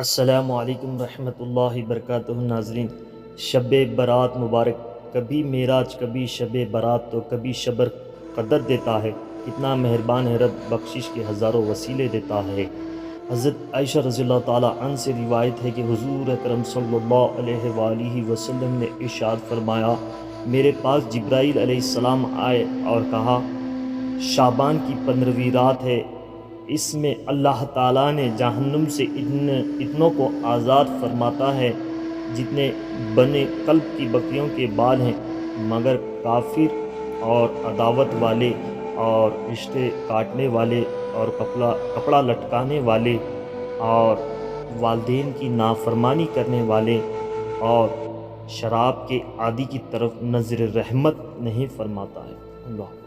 السلام علیکم ورحمۃ اللہ وبرکاتہ ناظرین، شب برات مبارک۔ کبھی معراج، کبھی شب برات تو کبھی شب قدر دیتا ہے۔ کتنا مہربان ہے رب، بخشش کے ہزاروں وسیلے دیتا ہے۔ حضرت عائشہ رضی اللہ تعالیٰ عنہ سے روایت ہے کہ حضور اکرم صلی اللہ علیہ وآلہ وسلم نے ارشاد فرمایا، میرے پاس جبرائیل علیہ السلام آئے اور کہا، شعبان کی 15ویں رات ہے، اس میں اللہ تعالیٰ نے جہنم سے اتنوں کو آزاد فرماتا ہے جتنے بنے قلب کی بکریوں کے بال ہیں، مگر کافر اور عداوت والے اور رشتے کاٹنے والے اور کپڑا لٹکانے والے اور والدین کی نافرمانی کرنے والے اور شراب کے عادی کی طرف نظر رحمت نہیں فرماتا ہے۔ اللہ